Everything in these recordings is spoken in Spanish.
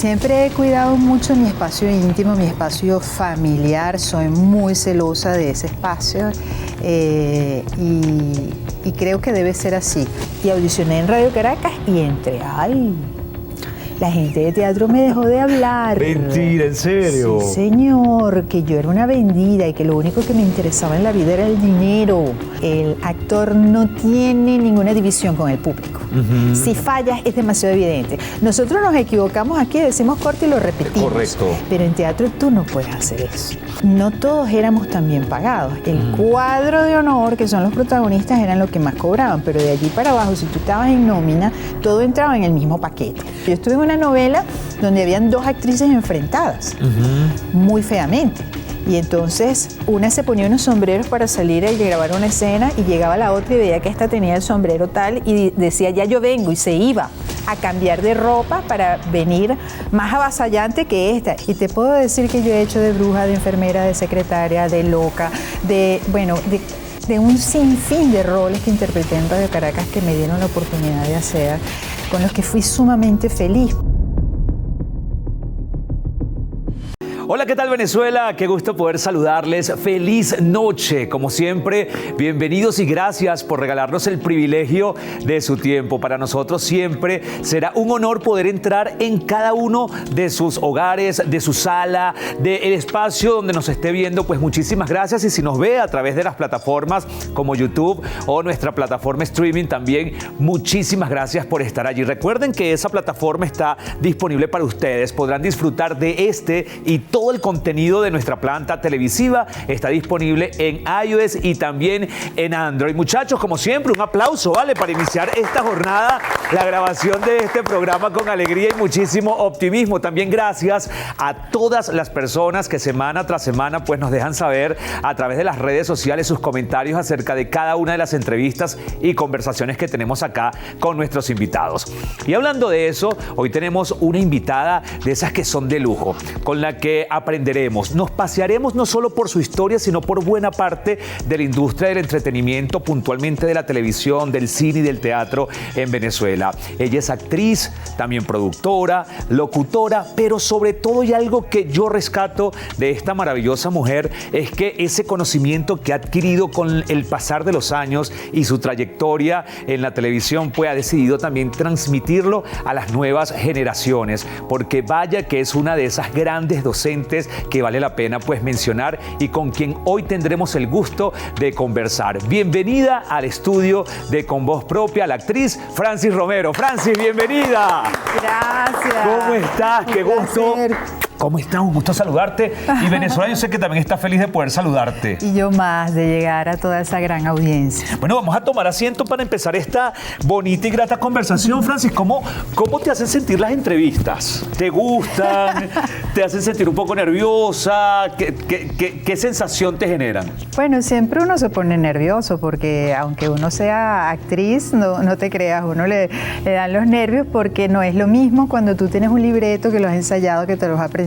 siempre he cuidado mucho mi espacio íntimo, mi espacio familiar. Soy muy celosa de ese espacio y creo que debe ser así. Y audicioné en Radio Caracas y entré. ¡Ay! La gente de teatro me dejó de hablar. Mentira, ¿en serio? Sí, señor, que yo era una vendida y que lo único que me interesaba en la vida era el dinero. El actor no tiene ninguna división con el público. Si fallas es demasiado evidente. Nosotros nos equivocamos aquí, decimos corte y lo repetimos. Correcto. Pero en teatro tú no puedes hacer eso. No todos éramos tan bien pagados. El cuadro de honor, que son los protagonistas, eran los que más cobraban, pero de allí para abajo, si tú estabas en nómina, todo entraba en el mismo paquete. Yo estuve en una novela donde habían dos actrices enfrentadas, muy feamente. Y entonces una se ponía unos sombreros para salir y grabar una escena y llegaba la otra y veía que esta tenía el sombrero tal y decía ya yo vengo y se iba a cambiar de ropa para venir más avasallante que esta. Y te puedo decir que yo he hecho de bruja, de enfermera, de secretaria, de loca, de un sinfín de roles que interpreté en Radio Caracas que me dieron la oportunidad de hacer, con los que fui sumamente feliz. Hola, ¿qué tal Venezuela? Qué gusto poder saludarles. Feliz noche, como siempre. Bienvenidos y gracias por regalarnos el privilegio de su tiempo. Para nosotros siempre será un honor poder entrar en cada uno de sus hogares, de su sala, del espacio donde nos esté viendo. Pues muchísimas gracias. Y si nos ve a través de las plataformas como YouTube o nuestra plataforma streaming también, muchísimas gracias por estar allí. Recuerden que esa plataforma está disponible para ustedes. Podrán disfrutar de este y todo el contenido de nuestra planta televisiva. Está disponible en iOS y también en Android. Muchachos, como siempre, un aplauso, ¿vale? Para iniciar esta jornada, la grabación de este programa con alegría y muchísimo optimismo. También gracias a todas las personas que semana tras semana pues nos dejan saber a través de las redes sociales sus comentarios acerca de cada una de las entrevistas y conversaciones que tenemos acá con nuestros invitados. Y hablando de eso, hoy tenemos una invitada de esas que son de lujo, con la que aprenderemos, nos pasearemos no solo por su historia, sino por buena parte de la industria del entretenimiento, puntualmente de la televisión, del cine y del teatro en Venezuela. Ella es actriz, también productora, locutora, pero sobre todo, y algo que yo rescato de esta maravillosa mujer, es que ese conocimiento que ha adquirido con el pasar de los años y su trayectoria en la televisión, pues ha decidido también transmitirlo a las nuevas generaciones, porque vaya que es una de esas grandes docentes que vale la pena pues mencionar y con quien hoy tendremos el gusto de conversar. Bienvenida al estudio de Con Voz Propia, la actriz Francis Romero. Francis, bienvenida. Gracias. ¿Cómo estás? Qué gusto. ¿Cómo estás? Un gusto saludarte. Y Venezuela, yo sé que también está feliz de poder saludarte. Y yo más, de llegar a toda esa gran audiencia. Bueno, vamos a tomar asiento para empezar esta bonita y grata conversación. Francis, ¿cómo te hacen sentir las entrevistas? ¿Te gustan? ¿Te hacen sentir un poco nerviosa? ¿Qué sensación te generan? Bueno, siempre uno se pone nervioso porque aunque uno sea actriz, no te creas, uno le dan los nervios porque no es lo mismo cuando tú tienes un libreto que lo has ensayado, que te lo has aprendido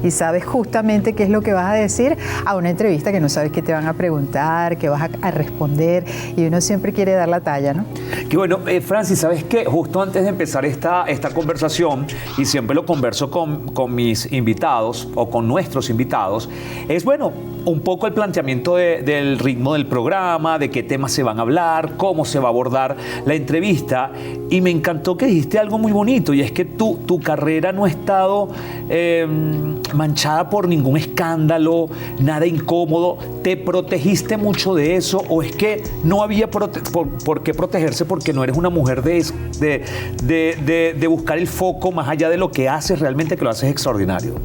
y sabes justamente qué es lo que vas a decir, a una entrevista que no sabes qué te van a preguntar, qué vas a responder, y uno siempre quiere dar la talla, ¿no? Qué bueno, Francis, ¿sabes qué? Justo antes de empezar esta conversación, y siempre lo converso con mis invitados o con nuestros invitados, es bueno, un poco el planteamiento del ritmo del programa, de qué temas se van a hablar, cómo se va a abordar la entrevista, y me encantó que dijiste algo muy bonito, y es que tu carrera no ha estado manchada por ningún escándalo, nada incómodo. ¿Te protegiste mucho de eso o es que no había por qué protegerse porque no eres una mujer de buscar el foco más allá de lo que haces realmente, que lo haces extraordinario?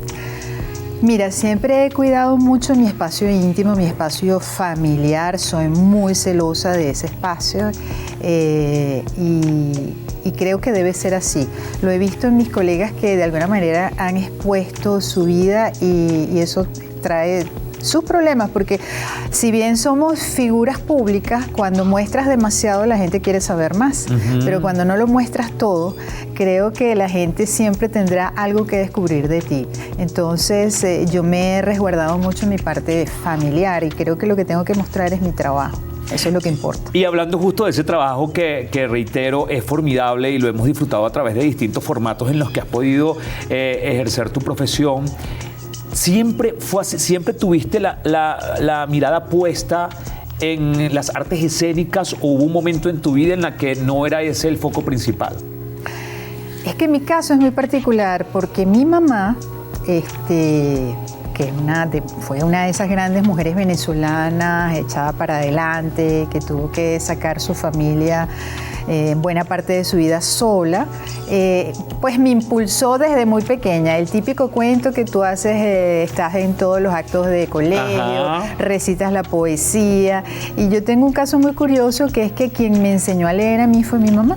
Mira, siempre he cuidado mucho mi espacio íntimo, mi espacio familiar. Soy muy celosa de ese espacio y creo que debe ser así. Lo he visto en mis colegas que de alguna manera han expuesto su vida y eso trae sus problemas, porque si bien somos figuras públicas, cuando muestras demasiado la gente quiere saber más, pero cuando no lo muestras todo, creo que la gente siempre tendrá algo que descubrir de ti. Entonces yo me he resguardado mucho en mi parte familiar y creo que lo que tengo que mostrar es mi trabajo. Eso es lo que importa. Y hablando justo de ese trabajo que reitero, es formidable y lo hemos disfrutado a través de distintos formatos en los que has podido ejercer tu profesión, ¿siempre fue así? ¿Siempre tuviste la mirada puesta en las artes escénicas o hubo un momento en tu vida en la que no era ese el foco principal? Es que mi caso es muy particular porque mi mamá, que fue una de esas grandes mujeres venezolanas echada para adelante, que tuvo que sacar su familia buena parte de su vida sola, pues me impulsó desde muy pequeña. El típico cuento que tú haces, estás en todos los actos de colegio, recitas la poesía. Y yo tengo un caso muy curioso, que es que quien me enseñó a leer a mí fue mi mamá.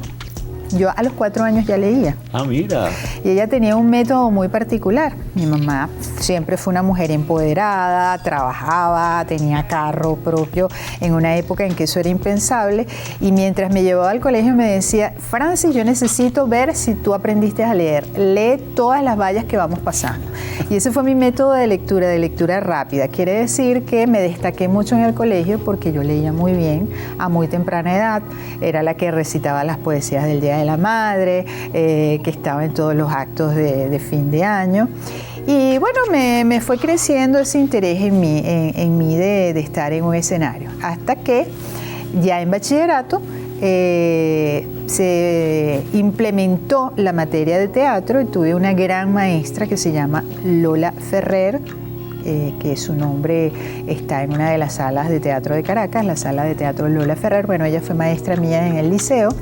Yo a los 4 años ya leía. Ah, mira. Y ella tenía un método muy particular. Mi mamá siempre fue una mujer empoderada, trabajaba, tenía carro propio en una época en que eso era impensable. Y mientras me llevaba al colegio me decía, Francis, yo necesito ver si tú aprendiste a leer. Lee todas las vallas que vamos pasando. Y ese fue mi método de lectura rápida. Quiere decir que me destaqué mucho en el colegio porque yo leía muy bien a muy temprana edad. Era la que recitaba las poesías del Día de la Madre, que estaba en todos los actos de fin de año. Y bueno, me fue creciendo ese interés en mí de estar en un escenario. Hasta que ya en bachillerato se implementó la materia de teatro y tuve una gran maestra que se llama Lola Ferrer, que su nombre está en una de las salas de teatro de Caracas, la sala de teatro Lola Ferrer. Bueno, ella fue maestra mía en el liceo.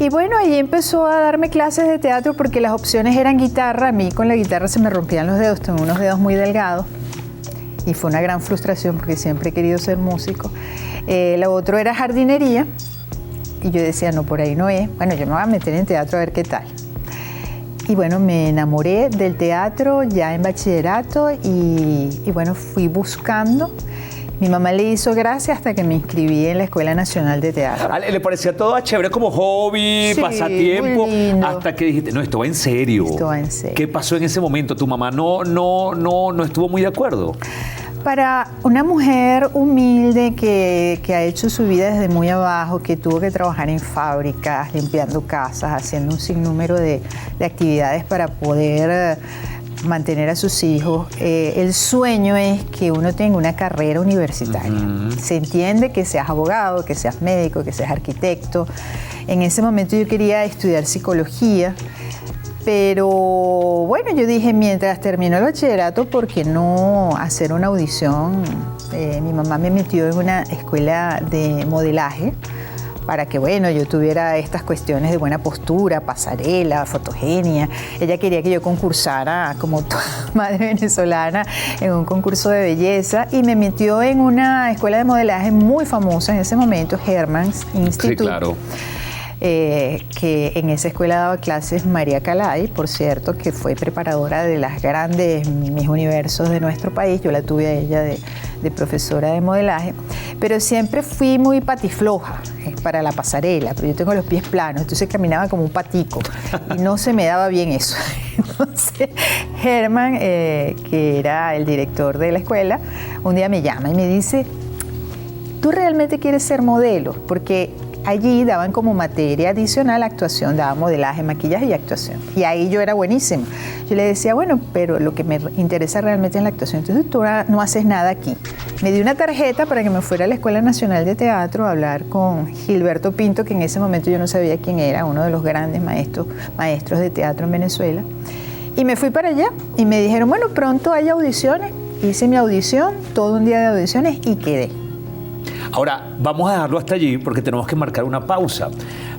Y bueno, ahí empezó a darme clases de teatro porque las opciones eran guitarra. A mí con la guitarra se me rompían los dedos, tengo unos dedos muy delgados. Y fue una gran frustración porque siempre he querido ser músico. Lo otro era jardinería. Y yo decía, no, por ahí no es. Bueno, yo me voy a meter en teatro a ver qué tal. Y bueno, me enamoré del teatro ya en bachillerato y bueno, fui buscando. Mi mamá le hizo gracia hasta que me inscribí en la Escuela Nacional de Teatro. ¿Le parecía todo chévere como hobby, sí, pasatiempo? Muy lindo. Hasta que dijiste, no, esto va en serio. Esto va en serio. ¿Qué pasó en ese momento? ¿Tu mamá no estuvo muy de acuerdo? Para una mujer humilde que ha hecho su vida desde muy abajo, que tuvo que trabajar en fábricas, limpiando casas, haciendo un sinnúmero de actividades para poder mantener a sus hijos, el sueño es que uno tenga una carrera universitaria. Se entiende que seas abogado, que seas médico, que seas arquitecto. En ese momento yo quería estudiar psicología, pero bueno, yo dije, mientras termino el bachillerato, ¿por qué no hacer una audición? Mi mamá me metió en una escuela de modelaje para que, bueno, yo tuviera estas cuestiones de buena postura, pasarela, fotogenia. Ella quería que yo concursara, como toda madre venezolana, en un concurso de belleza, y me metió en una escuela de modelaje muy famosa en ese momento, Hermann's Institute. Sí, claro. Que en esa escuela daba clases María Calay, por cierto, que fue preparadora de las grandes Miss Universos de nuestro país. Yo la tuve a ella de profesora de modelaje, pero siempre fui muy patifloja para la pasarela, pero yo tengo los pies planos, entonces caminaba como un patico y no se me daba bien eso. Entonces Hermann, que era el director de la escuela, un día me llama y me dice, ¿tú realmente quieres ser modelo? Porque allí daban como materia adicional actuación, daban modelaje, maquillaje y actuación. Y ahí yo era buenísima. Yo le decía, bueno, pero lo que me interesa realmente es la actuación. Entonces tú no haces nada aquí. Me dio una tarjeta para que me fuera a la Escuela Nacional de Teatro a hablar con Gilberto Pinto, que en ese momento yo no sabía quién era, uno de los grandes maestros de teatro en Venezuela. Y me fui para allá y me dijeron, bueno, pronto hay audiciones. Hice mi audición, todo un día de audiciones y quedé. Ahora, vamos a dejarlo hasta allí porque tenemos que marcar una pausa.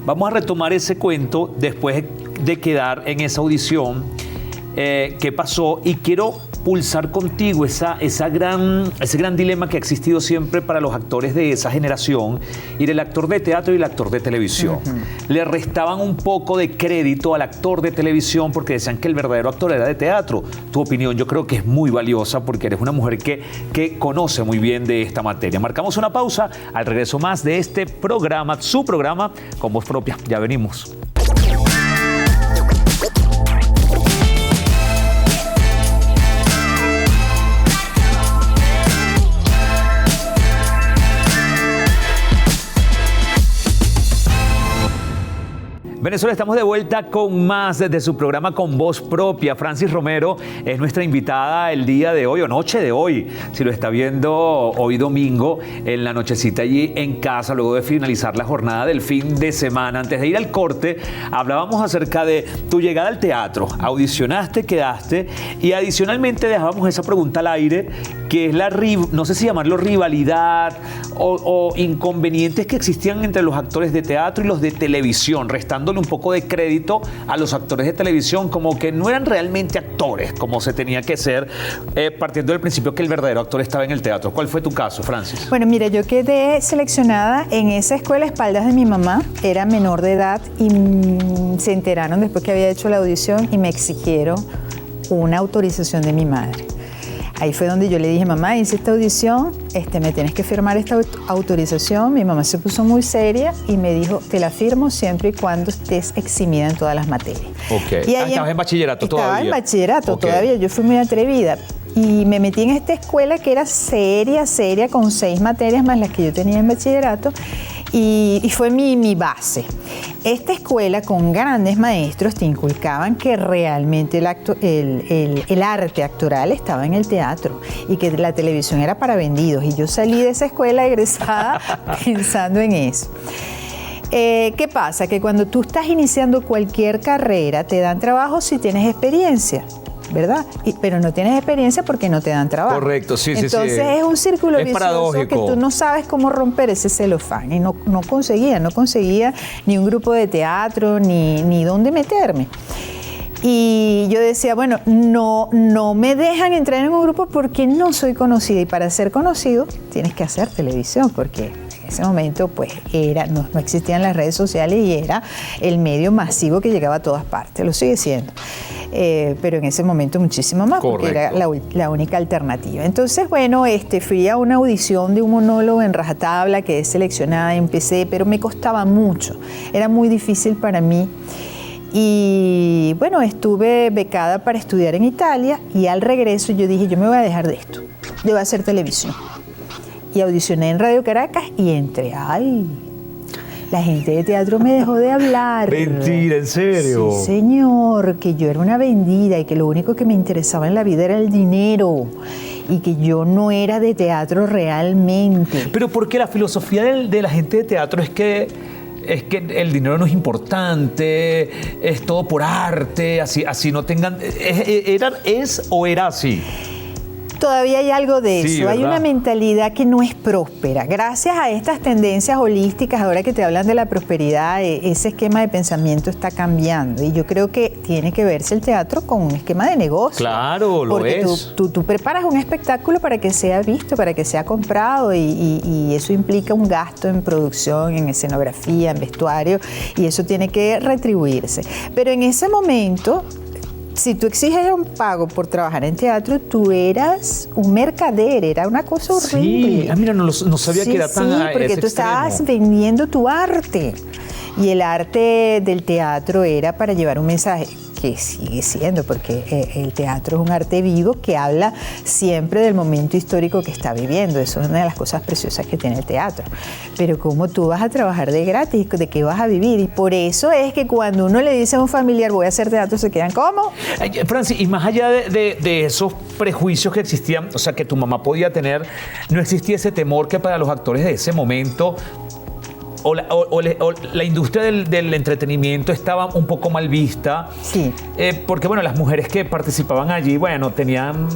Vamos a retomar ese cuento después de quedar en esa audición, qué pasó, y quiero pulsar contigo ese gran dilema que ha existido siempre para los actores de esa generación, y el actor de teatro y el actor de televisión. Le restaban un poco de crédito al actor de televisión porque decían que el verdadero actor era de teatro. Tu opinión yo creo que es muy valiosa porque eres una mujer que conoce muy bien de esta materia. Marcamos una pausa, al regreso más de este programa, su programa Con Voz Propia. Ya venimos. Venezuela, estamos de vuelta con más desde su programa Con Voz Propia. Francis Romero es nuestra invitada el día de hoy o noche de hoy. Si lo está viendo hoy domingo en la nochecita allí en casa, luego de finalizar la jornada del fin de semana. Antes de ir al corte, hablábamos acerca de tu llegada al teatro. Audicionaste, quedaste y adicionalmente dejábamos esa pregunta al aire, que es no sé si llamarlo rivalidad o inconvenientes que existían entre los actores de teatro y los de televisión, restándole un poco de crédito a los actores de televisión, como que no eran realmente actores, como se tenía que ser, partiendo del principio que el verdadero actor estaba en el teatro. ¿Cuál fue tu caso, Francis? Bueno, mira, yo quedé seleccionada en esa escuela a espaldas de mi mamá, era menor de edad y se enteraron después que había hecho la audición y me exigieron una autorización de mi madre. Ahí fue donde yo le dije, mamá, hice esta audición, me tienes que firmar esta autorización. Mi mamá se puso muy seria y me dijo, te la firmo siempre y cuando estés eximida en todas las materias. Ok. Y ahí estabas en bachillerato todavía. Estaba en bachillerato todavía, yo fui muy atrevida. Y me metí en esta escuela que era seria, con 6 materias más las que yo tenía en bachillerato. Y fue mi base. Esta escuela con grandes maestros te inculcaban que realmente el arte actoral estaba en el teatro y que la televisión era para vendidos. Y yo salí de esa escuela egresada pensando en eso. ¿Qué pasa? Que cuando tú estás iniciando cualquier carrera te dan trabajo si tienes experiencia, ¿verdad? Pero no tienes experiencia porque no te dan trabajo. Correcto, sí. Entonces es un círculo vicioso paradójico, que tú no sabes cómo romper ese celofán. Y no conseguía ni un grupo de teatro, ni dónde meterme. Y yo decía, bueno, no me dejan entrar en un grupo porque no soy conocida. Y para ser conocido tienes que hacer televisión, porque en ese momento pues no existían las redes sociales y era el medio masivo que llegaba a todas partes. Lo sigue siendo. Pero en ese momento muchísimo más, correcto, porque era la única alternativa. Entonces, bueno, fui a una audición de un monólogo en rajatabla, quedé seleccionada, empecé, pero me costaba mucho. Era muy difícil para mí. Y bueno, estuve becada para estudiar en Italia y al regreso yo dije, yo me voy a dejar de esto, yo voy a hacer televisión. Y audicioné en Radio Caracas y entré. ¡Ay! La gente de teatro me dejó de hablar. Mentira, ¿en serio? Sí, señor, que yo era una vendida y que lo único que me interesaba en la vida era el dinero y que yo no era de teatro realmente. Pero porque la filosofía de la gente de teatro es que el dinero no es importante, es todo por arte, así no tengan... ¿Es o era así? Todavía hay algo de eso, sí, hay una mentalidad que no es próspera. Gracias a estas tendencias holísticas, ahora que te hablan de la prosperidad, ese esquema de pensamiento está cambiando y yo creo que tiene que verse el teatro con un esquema de negocio. Claro, lo porque es. Tú preparas un espectáculo para que sea visto, para que sea comprado y eso implica un gasto en producción, en escenografía, en vestuario y eso tiene que retribuirse. Pero en ese momento... Si tú exiges un pago por trabajar en teatro, tú eras un mercader, era una cosa horrible. Sí, mira, no sabía que era tan Sí, porque tú estabas vendiendo tu arte. Y el arte del teatro era para llevar un mensaje, que sigue siendo, porque el teatro es un arte vivo que habla siempre del momento histórico que está viviendo. Eso es una de las cosas preciosas que tiene el teatro. Pero ¿cómo tú vas a trabajar de gratis? ¿De qué vas a vivir? Y por eso es que cuando uno le dice a un familiar voy a hacer teatro, se quedan ¿cómo? Francis, y más allá de esos prejuicios que existían, o sea, que tu mamá podía tener, ¿no existía ese temor que para los actores de ese momento o la industria del entretenimiento estaba un poco mal vista? Sí. Porque, bueno, las mujeres que participaban allí, bueno, tenían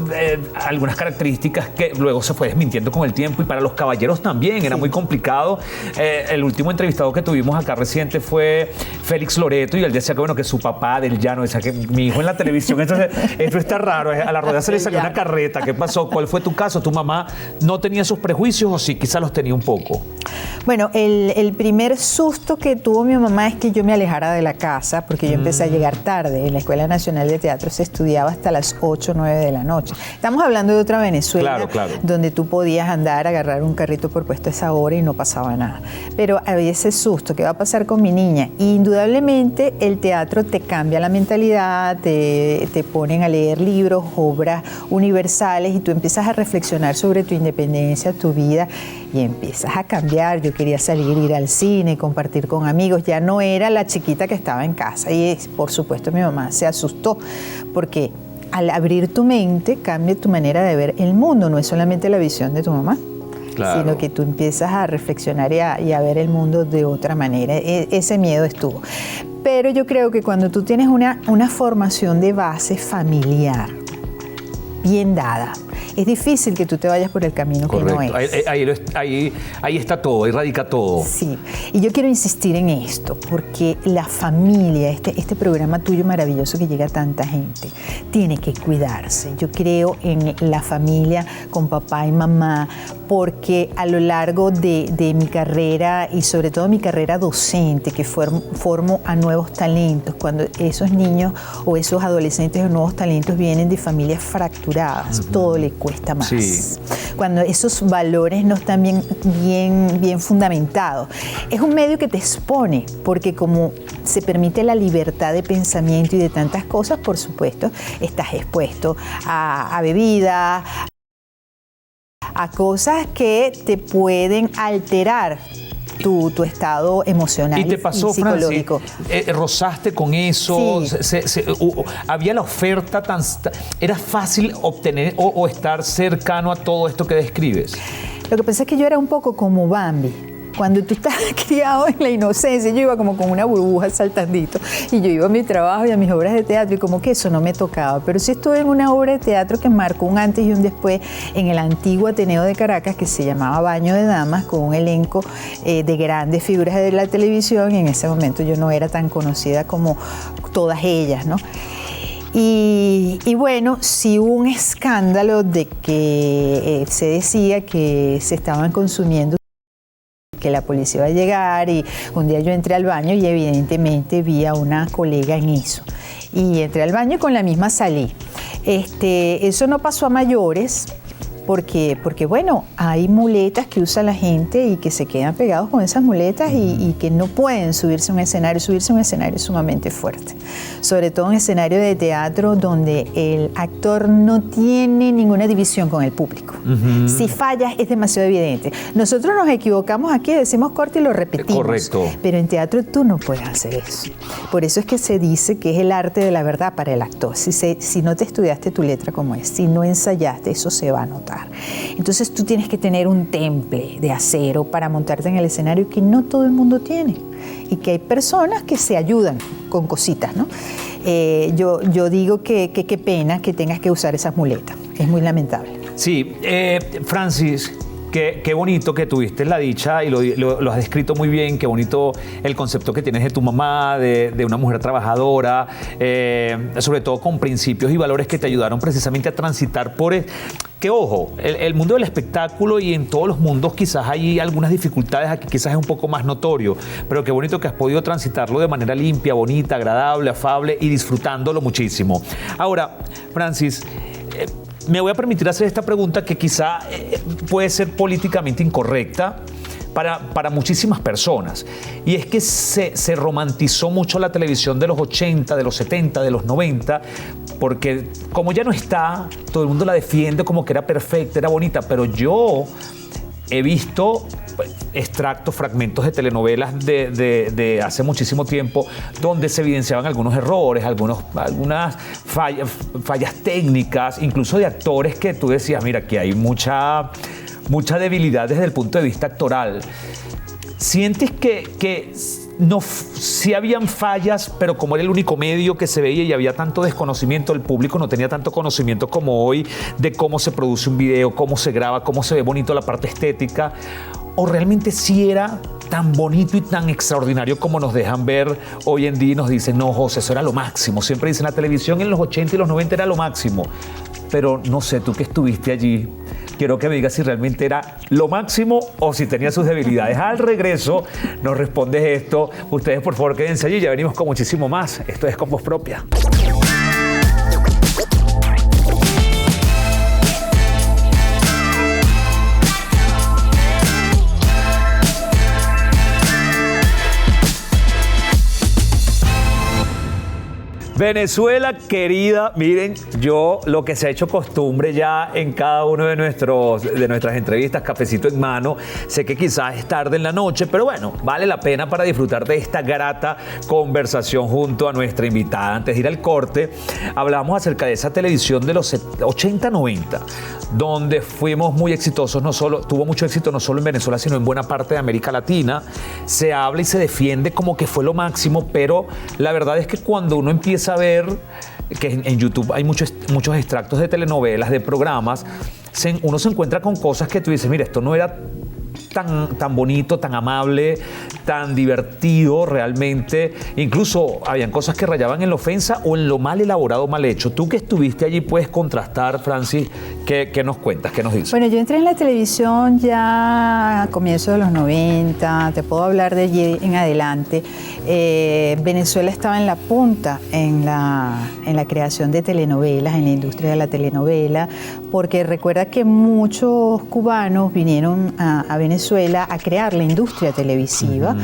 algunas características que luego se fue desmintiendo con el tiempo y para los caballeros también era muy complicado. El último entrevistado que tuvimos acá reciente fue Félix Loreto y él decía que, bueno, que su papá del llano decía que mi hijo en la televisión, entonces esto está raro, a la rodea se le salió una carreta. ¿Qué pasó? ¿Cuál fue tu caso? ¿Tu mamá no tenía esos prejuicios o sí, quizás los tenía un poco? Bueno, el primer susto que tuvo mi mamá es que yo me alejara de la casa, porque yo empecé a llegar tarde. En la Escuela Nacional de Teatro se estudiaba hasta las 8 o 9 de la noche. Estamos hablando de otra Venezuela, claro, donde tú podías andar, agarrar un carrito por puesto a esa hora y no pasaba nada. Pero había ese susto, ¿qué va a pasar con mi niña? Y indudablemente el teatro te cambia la mentalidad, te ponen a leer libros, obras universales y tú empiezas a reflexionar sobre tu independencia, tu vida y empiezas a cambiar. Yo quería salir, ir al al cine, compartir con amigos. Ya no era la chiquita que estaba en casa. Y por supuesto mi mamá se asustó porque al abrir tu mente cambia tu manera de ver el mundo. No es solamente la visión de tu mamá, claro, sino que tú empiezas a reflexionar y a ver el mundo de otra manera. Ese miedo estuvo. Pero yo creo que cuando tú tienes una formación de base familiar bien dada, es difícil que tú te vayas por el camino correcto, que no es. Ahí está todo, ahí radica todo. Sí, y yo quiero insistir en esto, porque la familia, este programa tuyo maravilloso que llega a tanta gente, tiene que cuidarse. Yo creo en la familia con papá y mamá, porque a lo largo de mi carrera y sobre todo mi carrera docente, que formo a nuevos talentos, cuando esos niños o esos adolescentes o nuevos talentos vienen de familias fracturadas, todo le cuesta más. Sí. Cuando esos valores no están bien fundamentados. Es un medio que te expone, porque como se permite la libertad de pensamiento y de tantas cosas, por supuesto, estás expuesto a bebidas, a cosas que te pueden alterar tu estado emocional y te pasó, y psicológico. Francis, rozaste con eso, sí. Había la oferta, ¿era fácil obtener o estar cercano a todo esto que describes? Lo que pasa es que yo era un poco como Bambi. Cuando tú estás criado en la inocencia, yo iba como con una burbuja saltandito y yo iba a mi trabajo y a mis obras de teatro y como que eso no me tocaba. Pero sí estuve en una obra de teatro que marcó un antes y un después en el antiguo Ateneo de Caracas, que se llamaba Baño de Damas, con un elenco de grandes figuras de la televisión, y en ese momento yo no era tan conocida como todas ellas, ¿no? Y bueno, sí hubo un escándalo de que se decía que se estaban consumiendo, que la policía iba a llegar, y un día yo entré al baño y evidentemente vi a una colega en eso. Y entré al baño y con la misma salí. Eso no pasó a mayores, porque bueno, hay muletas que usa la gente y que se quedan pegados con esas muletas y que no pueden subirse a un escenario. Subirse a un escenario es sumamente fuerte, sobre todo un escenario de teatro donde el actor no tiene ninguna división con el público. Si fallas es demasiado evidente. Nosotros nos equivocamos aquí, decimos corte y lo repetimos. Correcto. Pero en teatro tú no puedes hacer eso. Por eso es que se dice que es el arte de la verdad para el actor. Si no te estudiaste tu letra como es, si no ensayaste, eso se va a notar. Entonces tú tienes que tener un temple de acero para montarte en el escenario que no todo el mundo tiene, y que hay personas que se ayudan con cositas, ¿no? Yo digo que qué pena que tengas que usar esas muletas. Es muy lamentable. Sí, Francis, qué bonito que tuviste la dicha y lo has descrito muy bien. Qué bonito el concepto que tienes de tu mamá, de una mujer trabajadora, sobre todo con principios y valores que te ayudaron precisamente a transitar por... Que ojo, el mundo del espectáculo y en todos los mundos quizás hay algunas dificultades, aquí quizás es un poco más notorio, pero qué bonito que has podido transitarlo de manera limpia, bonita, agradable, afable y disfrutándolo muchísimo. Ahora, Francis, me voy a permitir hacer esta pregunta que quizá puede ser políticamente incorrecta para muchísimas personas. Y es que se romantizó mucho la televisión de los 80, de los 70, de los 90, porque como ya no está, todo el mundo la defiende como que era perfecta, era bonita, pero yo he visto extractos, fragmentos de telenovelas de hace muchísimo tiempo donde se evidenciaban algunos errores, algunas fallas técnicas, incluso de actores que tú decías, mira, que hay mucha debilidad desde el punto de vista actoral. ¿Sientes que no, sí habían fallas, pero como era el único medio que se veía y había tanto desconocimiento, el público no tenía tanto conocimiento como hoy de cómo se produce un video, cómo se graba, cómo se ve bonito la parte estética? ¿O realmente sí era tan bonito y tan extraordinario como nos dejan ver hoy en día y nos dicen, no, José, eso era lo máximo? Siempre dicen, la televisión en los 80 y los 90 era lo máximo. Pero no sé, tú que estuviste allí, quiero que me digas si realmente era lo máximo o si tenía sus debilidades. Al regreso nos respondes esto. Ustedes, por favor, quédense allí, ya venimos con muchísimo más. Esto es Con Voz Propia. Venezuela querida, miren, yo lo que se ha hecho costumbre ya en cada uno de nuestras entrevistas, cafecito en mano, sé que quizás es tarde en la noche, pero bueno, vale la pena para disfrutar de esta grata conversación junto a nuestra invitada. Antes de ir al corte, hablamos acerca de esa televisión de los 80-90, donde fuimos muy exitosos, tuvo mucho éxito no solo en Venezuela, sino en buena parte de América Latina. Se habla y se defiende como que fue lo máximo, pero la verdad es que cuando uno empieza a ver que en YouTube hay muchos extractos de telenovelas, de programas, uno se encuentra con cosas que tú dices, mira, esto no era tan bonito, tan amable, tan divertido realmente. Incluso habían cosas que rayaban en la ofensa o en lo mal elaborado, mal hecho. Tú que estuviste allí puedes contrastar, Francis, ¿qué nos cuentas? ¿Qué nos dices? Bueno, yo entré en la televisión ya a comienzos de los 90, te puedo hablar de allí en adelante. Venezuela estaba en la punta en la creación de telenovelas, en la industria de la telenovela, porque recuerda que muchos cubanos vinieron a Venezuela a crear la industria televisiva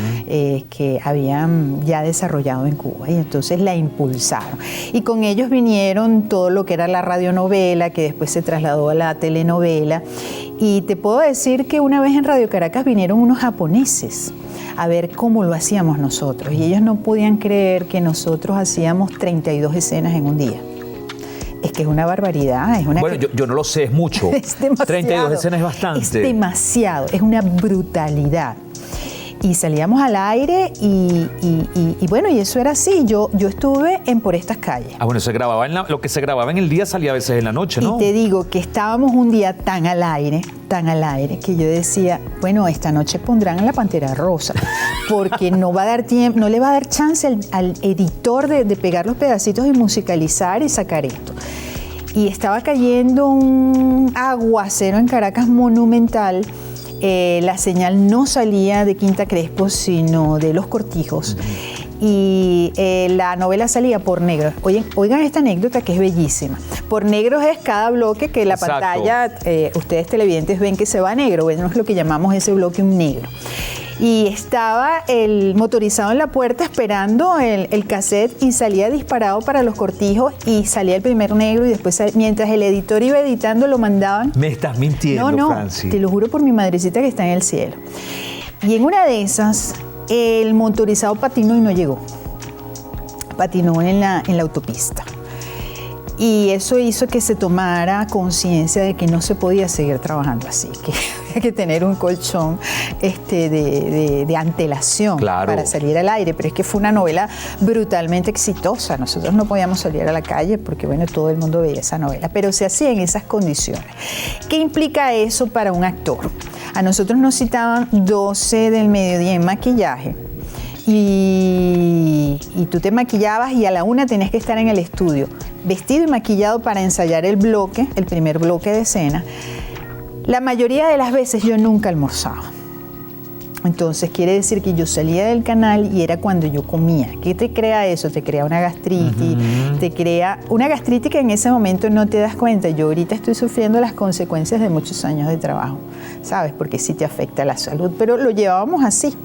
que habían ya desarrollado en Cuba, y entonces la impulsaron. Y con ellos vinieron todo lo que era la radionovela, que después se trasladó a la telenovela. Y te puedo decir que una vez en Radio Caracas vinieron unos japoneses a ver cómo lo hacíamos nosotros, y ellos no podían creer que nosotros hacíamos 32 escenas en un día. Es que es una barbaridad. Bueno, yo no lo sé, es mucho. Es demasiado. 32 escenas es bastante. Es demasiado, es una brutalidad. Y salíamos al aire y bueno, y eso era así. Yo estuve en Por Estas Calles. Ah, bueno, lo que se grababa en el día salía a veces en la noche, ¿no? Y te digo que estábamos un día tan al aire, que yo decía, bueno, esta noche pondrán La Pantera Rosa, porque no va a dar tiempo, no le va a dar chance al editor de pegar los pedacitos y musicalizar y sacar esto. Y estaba cayendo un aguacero en Caracas monumental. La señal no salía de Quinta Crespo, sino de Los Cortijos. Y la novela salía por negros. Oigan esta anécdota que es bellísima. Por negros es cada bloque que la pantalla, ustedes televidentes ven que se va a negro. Bueno, es lo que llamamos ese bloque un negro. Y estaba el motorizado en la puerta esperando el cassette, y salía disparado para Los Cortijos y salía el primer negro, y después, mientras el editor iba editando, lo mandaban. Me estás mintiendo, No, Francis. te lo juro por mi madrecita que está en el cielo. Y en una de esas, el motorizado patinó y no llegó. Patinó en la autopista. Y eso hizo que se tomara conciencia de que no se podía seguir trabajando así, que había que tener un colchón de antelación, claro, para salir al aire. Pero es que fue una novela brutalmente exitosa. Nosotros no podíamos salir a la calle porque, bueno, todo el mundo veía esa novela, pero se hacía en esas condiciones. ¿Qué implica eso para un actor? A nosotros nos citaban 12 del mediodía en maquillaje. Y tú te maquillabas y a la 1 tenías que estar en el estudio, vestido y maquillado para ensayar el primer bloque de escena. La mayoría de las veces yo nunca almorzaba. Entonces quiere decir que yo salía del canal y era cuando yo comía. ¿Qué te crea eso? Te crea una gastritis, te crea una gastritis que en ese momento no te das cuenta. Yo ahorita estoy sufriendo las consecuencias de muchos años de trabajo, ¿sabes? Porque sí te afecta la salud, pero lo llevábamos así.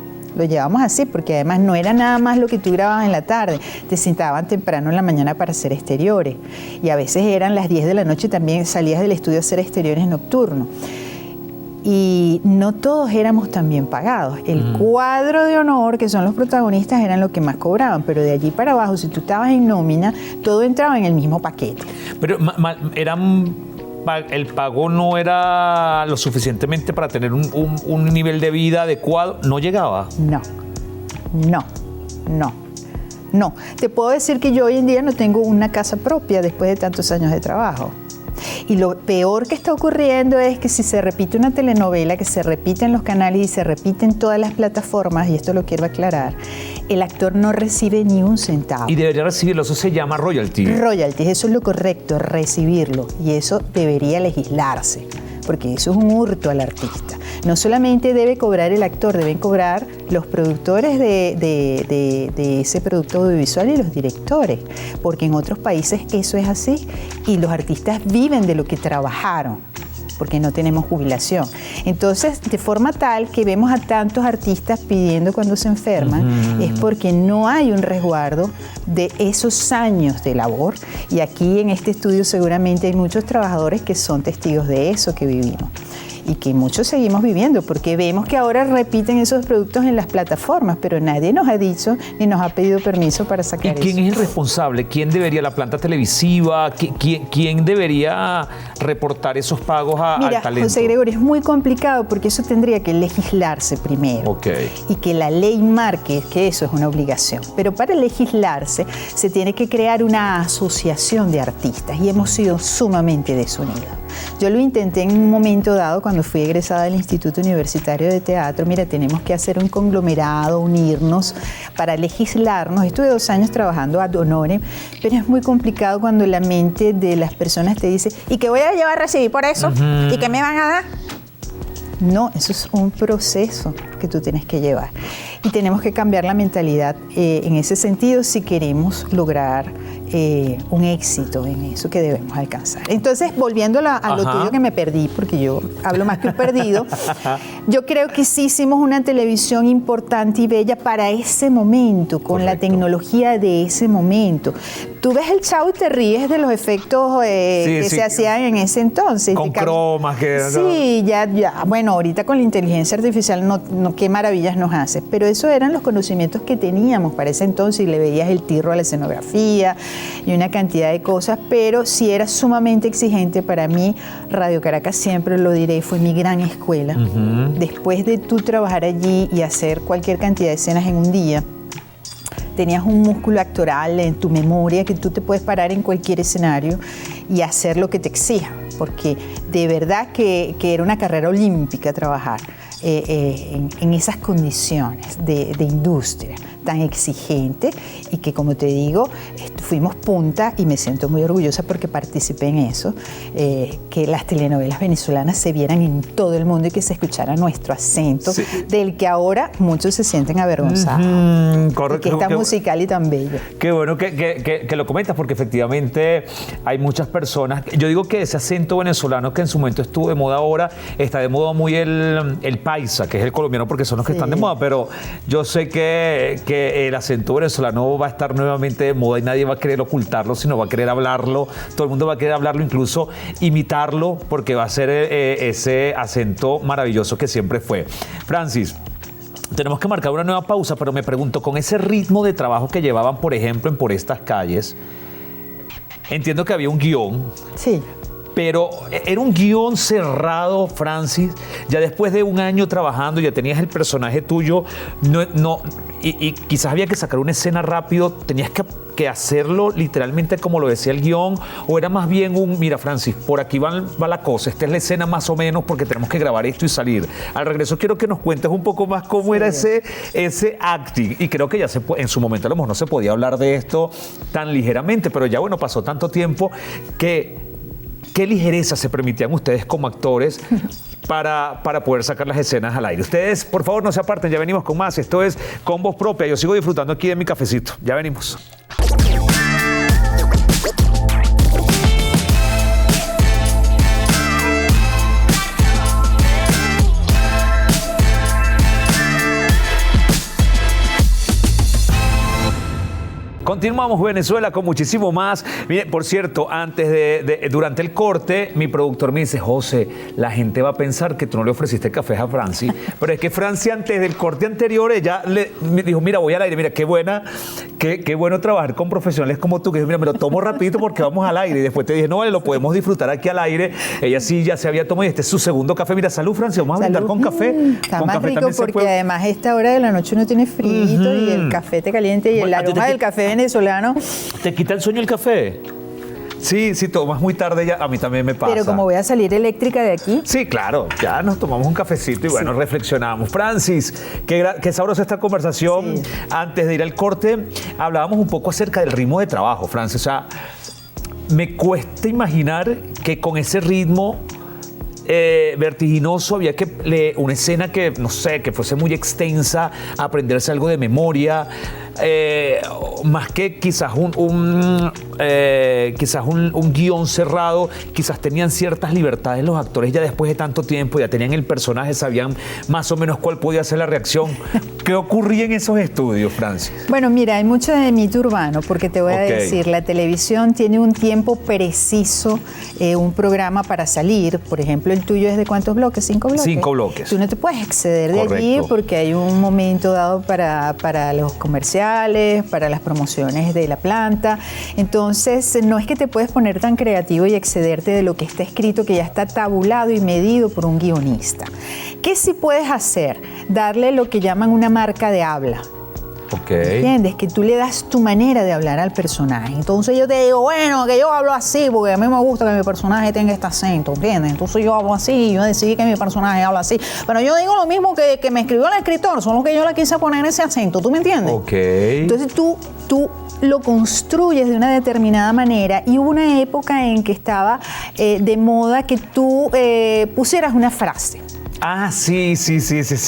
Porque además no era nada más lo que tú grababas en la tarde, te sentaban temprano en la mañana para hacer exteriores, y a veces eran las 10 de la noche, también salías del estudio a hacer exteriores nocturnos. Y no todos éramos tan bien pagados. El cuadro de honor, que son los protagonistas, eran lo que más cobraban, pero de allí para abajo, si tú estabas en nómina, todo entraba en el mismo paquete. Pero el pago no era lo suficientemente para tener un nivel de vida adecuado, ¿no llegaba? No. Te puedo decir que yo hoy en día no tengo una casa propia después de tantos años de trabajo. Y lo peor que está ocurriendo es que si se repite una telenovela, que se repite en los canales y se repite en todas las plataformas, y esto lo quiero aclarar, el actor no recibe ni un centavo. Y debería recibirlo, eso se llama royalty. Royalties, eso es lo correcto, recibirlo. Y eso debería legislarse, porque eso es un hurto al artista. No solamente debe cobrar el actor, deben cobrar los productores de ese producto audiovisual y los directores, porque en otros países eso es así y los artistas viven de lo que trabajaron. porque no tenemos jubilación. Entonces, de forma tal que vemos a tantos artistas pidiendo cuando se enferman, es porque no hay un resguardo de esos años de labor. Y aquí en este estudio seguramente hay muchos trabajadores que son testigos de eso que vivimos. Y que muchos seguimos viviendo, porque vemos que ahora repiten esos productos en las plataformas, pero nadie nos ha dicho ni nos ha pedido permiso para sacar eso. ¿Y quién es el responsable? ¿Quién debería, la planta televisiva? ¿Quién debería reportar esos pagos al talento? Mira, José Gregorio, es muy complicado porque eso tendría que legislarse primero. Okay. Y que la ley marque que eso es una obligación. Pero para legislarse se tiene que crear una asociación de artistas y hemos sido sumamente desunidos. Yo lo intenté en un momento dado cuando fui egresada del Instituto Universitario de Teatro. Mira, tenemos que hacer un conglomerado, unirnos para legislarnos. Estuve 2 años trabajando ad honorem, pero es muy complicado cuando la mente de las personas te dice, ¿y qué voy a llevar a recibir por eso? ¿Y qué me van a dar? No, eso es un proceso que tú tienes que llevar. Y tenemos que cambiar la mentalidad en ese sentido si queremos lograr un éxito en eso que debemos alcanzar. Entonces, volviendo a lo tuyo que me perdí, porque yo hablo más que un perdido, yo creo que sí hicimos una televisión importante y bella para ese momento, con Correcto. la tecnología de ese momento. Tú ves el Chavo y te ríes de los efectos que se hacían en ese entonces. Con cromas. Sí, ya, bueno, ahorita con la inteligencia artificial no qué maravillas nos hace, pero eso eran los conocimientos que teníamos para ese entonces y le veías el tirro a la escenografía y una cantidad de cosas, pero sí era sumamente exigente para mí. Radio Caracas, siempre lo diré, fue mi gran escuela. Después de tú trabajar allí y hacer cualquier cantidad de escenas en un día, tenías un músculo actoral en tu memoria que tú te puedes parar en cualquier escenario y hacer lo que te exija, porque de verdad que era una carrera olímpica trabajar en esas condiciones de industria tan exigente y que, como te digo, fuimos punta y me siento muy orgullosa porque participé en eso, que las telenovelas venezolanas se vieran en todo el mundo y que se escuchara nuestro acento, del que ahora muchos se sienten avergonzados, correcto, que es tan musical y tan bello. Qué bueno que lo comentas, porque efectivamente hay muchas personas. Yo digo que ese acento venezolano que en su momento estuvo de moda, ahora está de moda muy el paisa, que es el colombiano, porque son los que están de moda, pero yo sé que el acento venezolano va a estar nuevamente de moda y nadie va a querer ocultarlo, sino va a querer hablarlo. Todo el mundo va a querer hablarlo, incluso imitarlo, porque va a ser ese acento maravilloso que siempre fue. Francis, tenemos que marcar una nueva pausa, pero me pregunto, con ese ritmo de trabajo que llevaban, por ejemplo, en Por Estas Calles, entiendo que había un guión. Sí. Pero era un guión cerrado, Francis. Ya después de 1 año trabajando, ya tenías el personaje tuyo, y quizás había que sacar una escena rápido. ¿Tenías que hacerlo literalmente como lo decía el guión? ¿O era más bien mira, Francis, por aquí va la cosa, esta es la escena más o menos porque tenemos que grabar esto y salir? Al regreso quiero que nos cuentes un poco más cómo era ese acting. Y creo que ya en su momento a lo mejor no se podía hablar de esto tan ligeramente, pero ya bueno, pasó tanto tiempo que... ¿Qué ligereza se permitían ustedes como actores para poder sacar las escenas al aire? Ustedes, por favor, no se aparten, ya venimos con más. Esto es Con Voz Propia. Yo sigo disfrutando aquí de mi cafecito. Ya venimos. Continuamos Venezuela con muchísimo más. Mire, por cierto, durante el corte, mi productor me dice, José, la gente va a pensar que tú no le ofreciste café a Franci. Pero es que Franci, antes del corte anterior, ella me dijo, mira, voy al aire, mira, qué bueno trabajar con profesionales como tú. Que mira, me lo tomo rapidito porque vamos al aire. Y después te dije, no, vale, lo podemos disfrutar aquí al aire. Ella sí ya se había tomado y este es su segundo café. Mira, salud, Franci, vamos a brindar con café. Está con más café rico porque además a esta hora de la noche uno tiene frío y el café te caliente y el aroma del café venezolano. ¿Te quita el sueño el café? Sí, si tomas muy tarde ya, a mí también me pasa. Pero como voy a salir eléctrica de aquí. Sí, claro, ya nos tomamos un cafecito y bueno, reflexionamos. Francis, qué sabrosa esta conversación. Sí. Antes de ir al corte, hablábamos un poco acerca del ritmo de trabajo, Francis. O sea, me cuesta imaginar que con ese ritmo vertiginoso había que una escena que, no sé, que fuese muy extensa, aprenderse algo de memoria, más que quizás quizás un guión cerrado, quizás tenían ciertas libertades los actores ya después de tanto tiempo, ya tenían el personaje, sabían más o menos cuál podía ser la reacción. ¿Qué ocurría en esos estudios, Francis? Bueno, mira, hay mucho de mito urbano, porque te voy a decir, la televisión tiene un tiempo preciso, un programa para salir. Por ejemplo, el tuyo es de ¿cuántos bloques? 5 bloques. 5 bloques. Tú no te puedes exceder de allí porque hay un momento dado para los comerciales, para las promociones de la planta. Entonces, no es que te puedes poner tan creativo y excederte de lo que está escrito, que ya está tabulado y medido por un guionista. ¿Qué sí puedes hacer? Darle lo que llaman una marca de habla. ¿Entiendes? Que tú le das tu manera de hablar al personaje. Entonces yo te digo, bueno, que yo hablo así porque a mí me gusta que mi personaje tenga este acento, ¿entiendes? Entonces yo hablo así, yo decidí que mi personaje habla así. Pero yo digo lo mismo que me escribió el escritor, solo que yo le quise poner ese acento, ¿tú me entiendes? Entonces tú lo construyes de una determinada manera, y hubo una época en que estaba de moda que tú pusieras una frase. Ah, sí.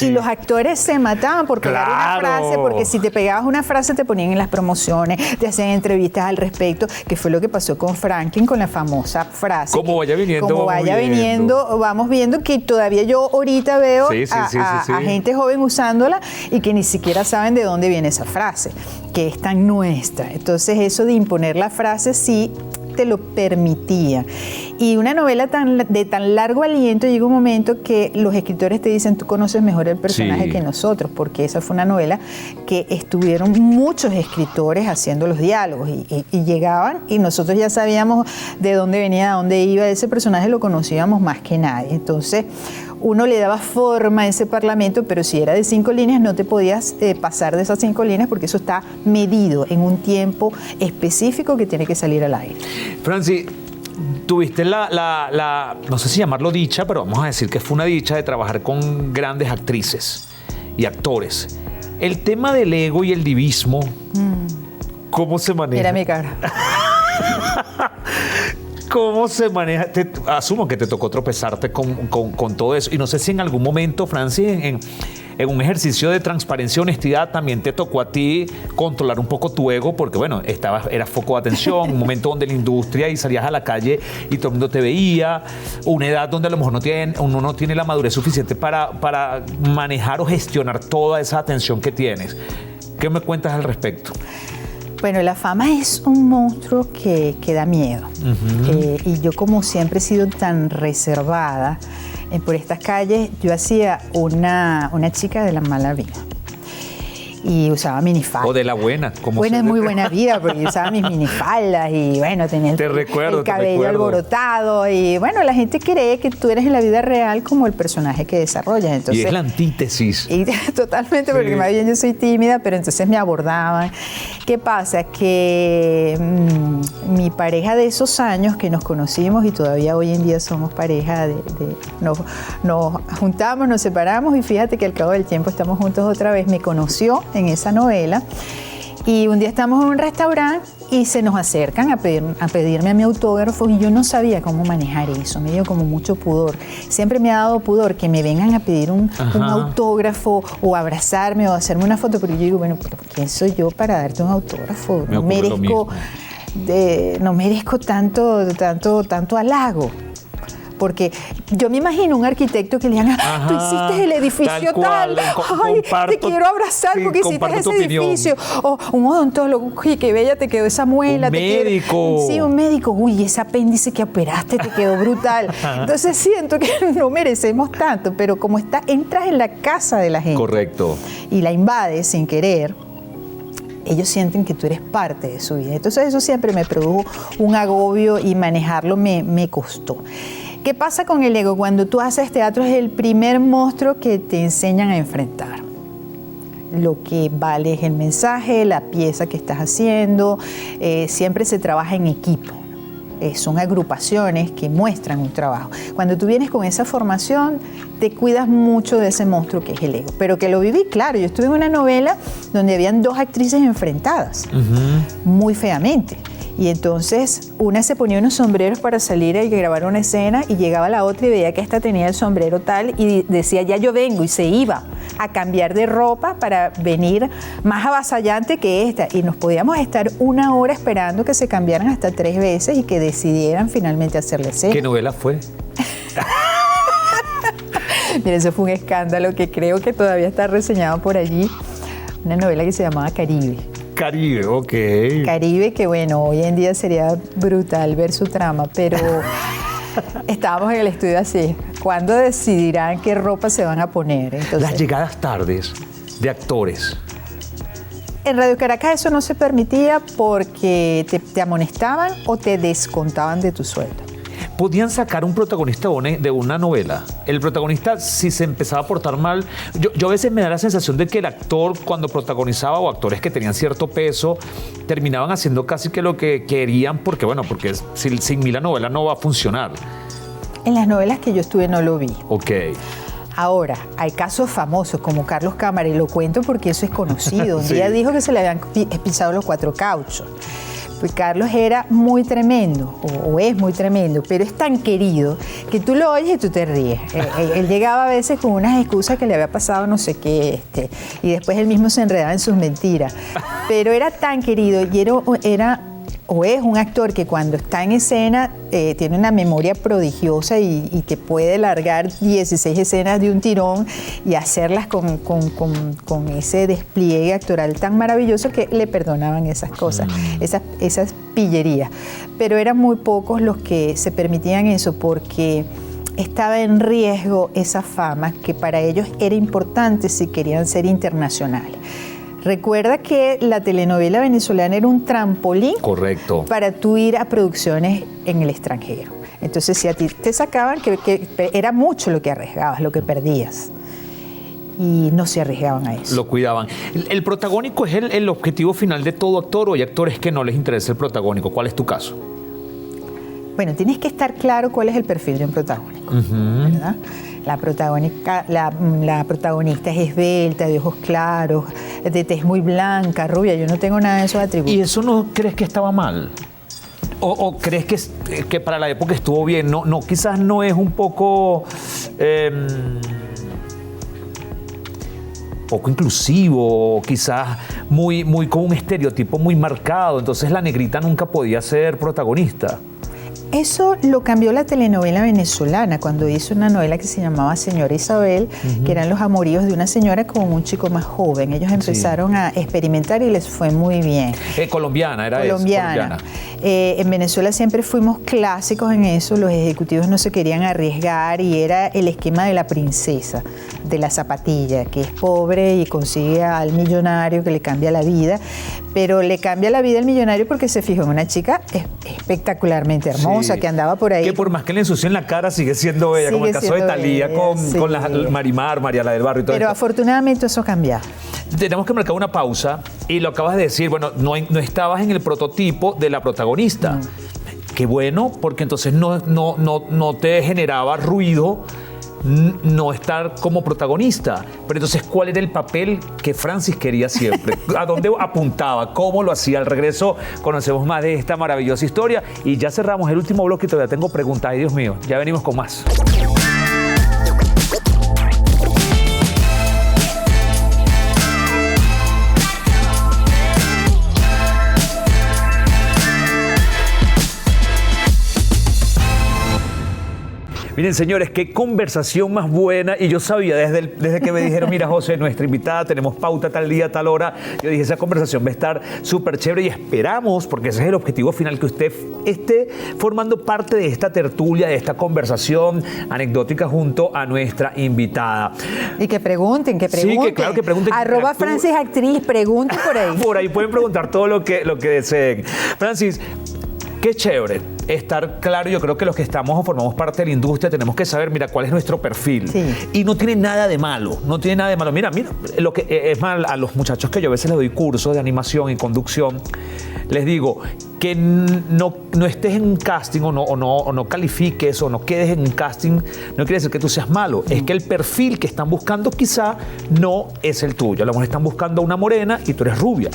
Y los actores se mataban por pegar una frase, porque si te pegabas una frase te ponían en las promociones, te hacían entrevistas al respecto, que fue lo que pasó con Franklin, con la famosa frase. Como vaya viniendo, vamos viendo que todavía yo ahorita veo a gente joven usándola y que ni siquiera saben de dónde viene esa frase, que es tan nuestra. Entonces eso de imponer la frase sí te lo permitía. Y una novela de tan largo aliento, llega un momento que los escritores te dicen, tú conoces mejor el personaje que nosotros, porque esa fue una novela que estuvieron muchos escritores haciendo los diálogos y llegaban y nosotros ya sabíamos de dónde venía, a dónde iba. Ese personaje lo conocíamos más que nadie. Entonces uno le daba forma a ese parlamento, pero si era de 5 líneas no te podías pasar de esas 5 líneas, porque eso está medido en un tiempo específico que tiene que salir al aire. Francis, tuviste no sé si llamarlo dicha, pero vamos a decir que fue una dicha de trabajar con grandes actrices y actores. El tema del ego y el divismo, ¿cómo se maneja? Mira mi cara. ¿Cómo se maneja? Asumo que te tocó tropezarte con todo eso. Y no sé si en algún momento, Francis, en un ejercicio de transparencia y honestidad, también te tocó a ti controlar un poco tu ego, porque bueno, eras foco de atención, un momento donde la industria, y salías a la calle y todo el mundo te veía, una edad donde a lo mejor uno no tiene la madurez suficiente para manejar o gestionar toda esa atención que tienes. ¿Qué me cuentas al respecto? Bueno, la fama es un monstruo que da miedo. Y yo, como siempre he sido tan reservada por estas calles, yo hacía una chica de la mala vida. Y usaba minifaldas. O de la buena. Buena, muy buena vida, porque usaba mis minifaldas y bueno, tenía el cabello alborotado. Y bueno, la gente cree que tú eres en la vida real como el personaje que desarrollas. Entonces, y es la antítesis. Y totalmente, porque más bien yo soy tímida, pero entonces me abordaban. ¿Qué pasa? Que mi pareja de esos años que nos conocimos, y todavía hoy en día somos pareja, nos juntamos, nos separamos, y fíjate que al cabo del tiempo estamos juntos otra vez, me conoció en esa novela, y un día estamos en un restaurante y se nos acercan a pedirme a mi autógrafo, y yo no sabía cómo manejar eso, me dio como mucho pudor. Siempre me ha dado pudor que me vengan a pedir un autógrafo o abrazarme o hacerme una foto, pero yo digo, bueno, pero ¿quién soy yo para darte un autógrafo? No merezco tanto halago. Porque yo me imagino un arquitecto que le digan, tú hiciste el edificio tal, ay, te quiero abrazar porque hiciste ese edificio. O un odontólogo, uy, qué bella te quedó esa muela. Un médico. Sí, un médico, uy, ese apéndice que operaste te quedó brutal. Entonces siento que no merecemos tanto, pero como entras en la casa de la gente. Correcto. Y la invades sin querer, ellos sienten que tú eres parte de su vida. Entonces eso siempre me produjo un agobio, y manejarlo me costó. ¿Qué pasa con el ego? Cuando tú haces teatro es el primer monstruo que te enseñan a enfrentar. Lo que vale es el mensaje, la pieza que estás haciendo. Siempre se trabaja en equipo. Son agrupaciones que muestran un trabajo. Cuando tú vienes con esa formación, te cuidas mucho de ese monstruo que es el ego. Pero que lo viví, claro. Yo estuve en una novela donde habían 2 actrices enfrentadas, muy feamente. Y entonces una se ponía unos sombreros para salir a grabar una escena y llegaba la otra y veía que esta tenía el sombrero tal y decía, ya yo vengo, y se iba a cambiar de ropa para venir más avasallante que esta. Y nos podíamos estar una hora esperando que se cambiaran hasta 3 veces y que decidieran finalmente hacer la escena. ¿Qué novela fue? Mira, eso fue un escándalo que creo que todavía está reseñado por allí. Una novela que se llamaba Caribe. Caribe, ok. Caribe, que bueno, hoy en día sería brutal ver su trama, pero estábamos en el estudio así. ¿Cuándo decidirán qué ropa se van a poner? Entonces, las llegadas tardes de actores. En Radio Caracas eso no se permitía porque te amonestaban o te descontaban de tu sueldo. ¿Podían sacar un protagonista de una novela? El protagonista, si se empezaba a portar mal, yo a veces me da la sensación de que el actor, cuando protagonizaba, o actores que tenían cierto peso, terminaban haciendo casi que lo que querían, porque sin mí la novela no va a funcionar. En las novelas que yo estuve no lo vi. Ok. Ahora, hay casos famosos como Carlos Cámara, y lo cuento porque eso es conocido. Un día dijo que se le habían pisado los 4 cauchos. Pues Carlos era muy tremendo, o es muy tremendo, pero es tan querido que tú lo oyes y tú te ríes. Él llegaba a veces con unas excusas que le había pasado no sé qué, y después él mismo se enredaba en sus mentiras. Pero era tan querido y es un actor que cuando está en escena tiene una memoria prodigiosa y te puede largar 16 escenas de un tirón y hacerlas con ese despliegue actoral tan maravilloso que le perdonaban esas cosas, esas pillerías. Pero eran muy pocos los que se permitían eso porque estaba en riesgo esa fama que para ellos era importante si querían ser internacionales. Recuerda que la telenovela venezolana era un trampolín. Correcto. Para tú ir a producciones en el extranjero. Entonces, si a ti te sacaban, que era mucho lo que arriesgabas, lo que perdías. Y no se arriesgaban a eso. Lo cuidaban. ¿El protagónico es el objetivo final de todo actor o hay actores que no les interesa el protagónico? ¿Cuál es tu caso? Bueno, tienes que estar claro cuál es el perfil de un protagónico, ¿verdad? La protagonista es esbelta, de ojos claros, de tez muy blanca, rubia. Yo no tengo nada de esos atributos. ¿Y eso no crees que estaba mal? ¿O crees que para la época estuvo bien? No, quizás no es un poco inclusivo, quizás muy con un estereotipo muy marcado. Entonces la negrita nunca podía ser protagonista. Eso lo cambió la telenovela venezolana cuando hizo una novela que se llamaba Señora Isabel, que eran los amoríos de una señora con un chico más joven. Ellos empezaron a experimentar y les fue muy bien. Colombiana. En Venezuela siempre fuimos clásicos en eso, los ejecutivos no se querían arriesgar y era el esquema de la princesa, de la zapatilla, que es pobre y consigue al millonario que le cambia la vida, pero le cambia la vida al millonario porque se fijó en una chica espectacularmente hermosa que andaba por ahí. Que por más que le ensucien la cara sigue siendo bella, como el caso de Thalía con la Marimar, Mariala del Barrio y todo Pero esto. afortunadamente eso ha cambiado. Tenemos que marcar una pausa y lo acabas de decir, bueno, no estabas en el prototipo de la protagonista. Qué bueno, porque entonces no te generaba ruido no estar como protagonista. Pero entonces, ¿cuál era el papel que Francis quería siempre? ¿A dónde apuntaba? ¿Cómo lo hacía? Al regreso conocemos más de esta maravillosa historia y ya cerramos el último bloque y todavía tengo preguntas. Ay, Dios mío, ya venimos con más. Miren, señores, qué conversación más buena. Y yo sabía desde que me dijeron, mira, José, nuestra invitada, tenemos pauta tal día, tal hora. Yo dije, esa conversación va a estar súper chévere y esperamos, porque ese es el objetivo final, que usted esté formando parte de esta tertulia, de esta conversación anecdótica junto a nuestra invitada. Y que pregunten. Sí, que claro, que pregunten. @Francis Actriz, pregunten por ahí. Por ahí pueden preguntar todo lo que deseen. Francis, qué chévere. estar claro, yo creo que los que estamos o formamos parte de la industria tenemos que saber, mira, cuál es nuestro perfil. Sí. Y no tiene nada de malo, no tiene nada de malo. Mira, lo que es más, a los muchachos que yo a veces les doy cursos de animación y conducción, les digo que no estés en un casting o no califiques o no quedes en un casting, no quiere decir que tú seas malo, es que el perfil que están buscando quizá no es el tuyo. A lo mejor están buscando una morena y tú eres rubia,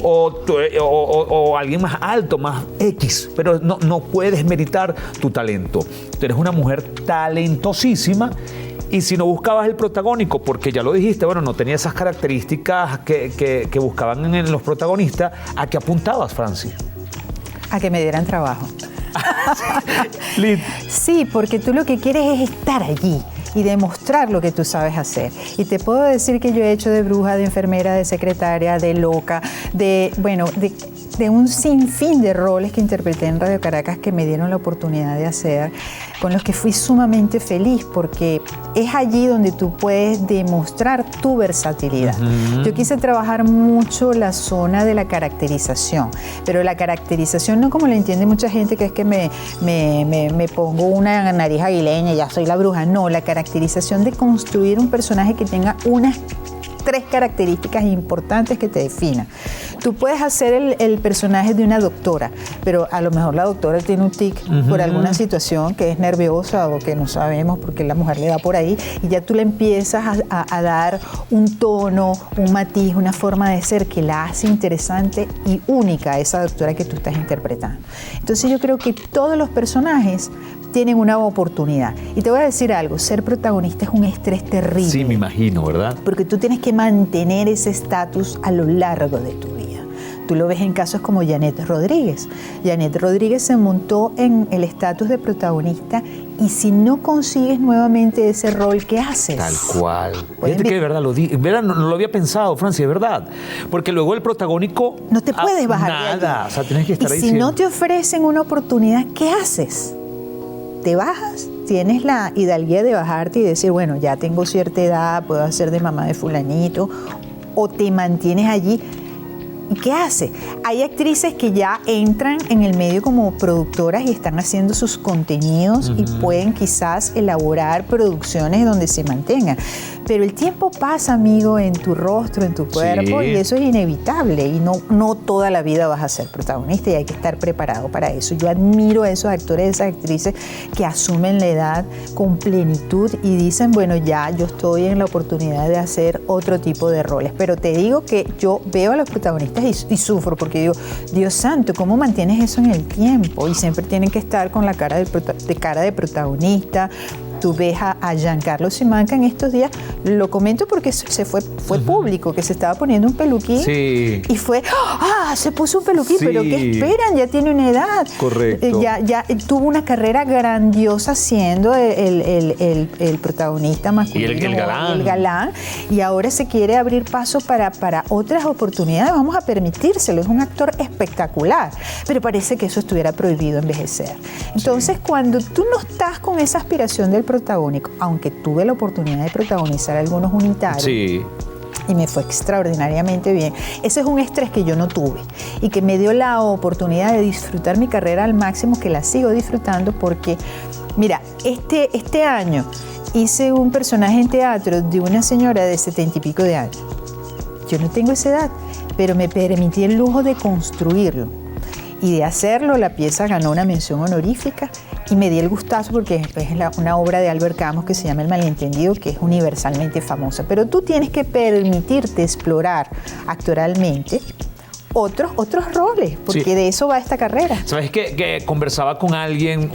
o alguien más alto, más X, pero no puedes meritar tu talento. Tú eres una mujer talentosísima. Y si no buscabas el protagónico, porque ya lo dijiste, bueno, no tenía esas características que buscaban en los protagonistas, ¿a qué apuntabas, Franci? A que me dieran trabajo. Sí, porque tú lo que quieres es estar allí y demostrar lo que tú sabes hacer. Y te puedo decir que yo he hecho de bruja, de enfermera, de secretaria, de loca, de un sinfín de roles que interpreté en Radio Caracas que me dieron la oportunidad de hacer, con los que fui sumamente feliz, porque es allí donde tú puedes demostrar tu versatilidad. Yo quise trabajar mucho la zona de la caracterización, pero la caracterización no como lo entiende mucha gente, que es que me pongo una nariz aguileña y ya soy la bruja. No, la caracterización de construir un personaje que tenga unas 3 características importantes que te definan. Tú puedes hacer el personaje de una doctora, pero a lo mejor la doctora tiene un tic por alguna situación que es nerviosa o que no sabemos porque la mujer le da por ahí, y ya tú le empiezas a dar un tono, un matiz, una forma de ser que la hace interesante y única a esa doctora que tú estás interpretando. Entonces yo creo que todos los personajes tienen una oportunidad. Y te voy a decir algo, ser protagonista es un estrés terrible. Sí, me imagino, ¿verdad? Porque tú tienes que mantener ese estatus a lo largo de tu vida. Tú lo ves en casos como Janet Rodríguez. Janet Rodríguez se montó en el estatus de protagonista, y si no consigues nuevamente ese rol, ¿qué haces? Tal cual. Fíjate que de verdad no lo había pensado, Francia, de verdad. Porque luego el protagónico... No te puedes bajar nada, de allí. O sea, tienes que estar ahí si no te ofrecen una oportunidad, ¿qué haces? Te bajas, tienes la hidalguía de bajarte y decir, bueno, ya tengo cierta edad, puedo hacer de mamá de fulanito, o te mantienes allí. ¿Y qué hace? Hay actrices que ya entran en el medio como productoras y están haciendo sus contenidos y pueden quizás elaborar producciones donde se mantengan. Pero el tiempo pasa, amigo, en tu rostro, en tu cuerpo, y eso es inevitable. Y no toda la vida vas a ser protagonista, y hay que estar preparado para eso. Yo admiro a esos actores, esas actrices que asumen la edad con plenitud y dicen, bueno, ya yo estoy en la oportunidad de hacer otro tipo de roles. Pero te digo que yo veo a los protagonistas y sufro, porque digo, Dios santo, ¿cómo mantienes eso en el tiempo? Y siempre tienen que estar con la cara de protagonista. Tú ves a Giancarlo Simanca en estos días, lo comento porque fue público, que se estaba poniendo un peluquín. Sí. Y fue, se puso un peluquín, sí. Pero ¿qué esperan? Ya tiene una edad. Correcto. Ya tuvo una carrera grandiosa siendo el protagonista masculino. Y el galán. Y ahora se quiere abrir paso para otras oportunidades. Vamos a permitírselo. Es un actor espectacular. Pero parece que eso estuviera prohibido envejecer. Entonces, cuando tú no estás con esa aspiración del protagónico, aunque tuve la oportunidad de protagonizar algunos unitarios, sí, y me fue extraordinariamente bien, ese es un estrés que yo no tuve y que me dio la oportunidad de disfrutar mi carrera al máximo, que la sigo disfrutando, porque mira, este año hice un personaje en teatro de una señora de 70 y pico de años. Yo no tengo esa edad, pero me permití el lujo de construirlo. Y de hacerlo, la pieza ganó una mención honorífica y me di el gustazo, porque es una obra de Albert Camus que se llama El Malentendido, que es universalmente famosa. Pero tú tienes que permitirte explorar actoralmente otros roles, porque sí, de eso va esta carrera. ¿Sabes que conversaba con alguien,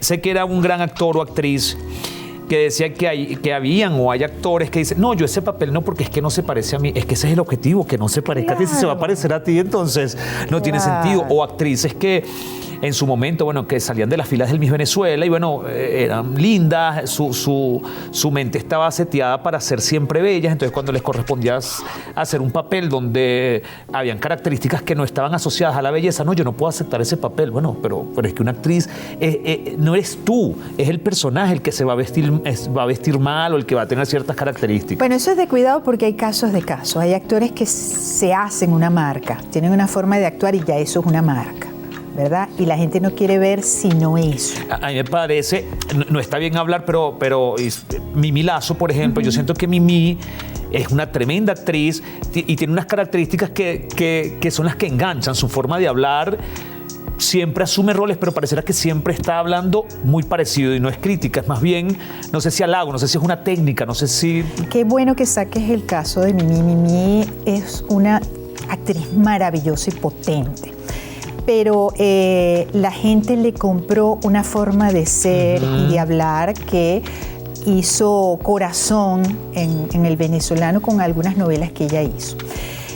sé que era un gran actor o actriz, que decía que habían o hay actores que dicen, no, yo ese papel no, porque es que no se parece a mí. Es que ese es el objetivo, que no se parezca a ti. Si se va a parecer a ti, entonces no tiene sentido. O actrices que en su momento, bueno, que salían de las filas del Miss Venezuela y bueno, eran lindas, su mente estaba seteada para ser siempre bellas. Entonces, cuando les correspondía hacer un papel donde habían características que no estaban asociadas a la belleza, no, yo no puedo aceptar ese papel. Bueno, pero es que una actriz no eres tú, es el personaje el que se va a vestir mal o el que va a tener ciertas características. Bueno, eso es de cuidado, porque hay casos de casos. Hay actores que se hacen una marca, tienen una forma de actuar y ya eso es una marca, ¿verdad? Y la gente no quiere ver sino eso. A mí me parece, no está bien hablar, pero Mimi Lazo, por ejemplo, yo siento que Mimi es una tremenda actriz y tiene unas características que son las que enganchan. Su forma de hablar siempre asume roles, pero pareciera que siempre está hablando muy parecido y no es crítica, es más bien, no sé si halago, no sé si es una técnica, no sé si... Qué bueno que saques el caso de Mimi. Mimi es una actriz maravillosa y potente, pero la gente le compró una forma de ser y de hablar que hizo corazón en el venezolano con algunas novelas que ella hizo.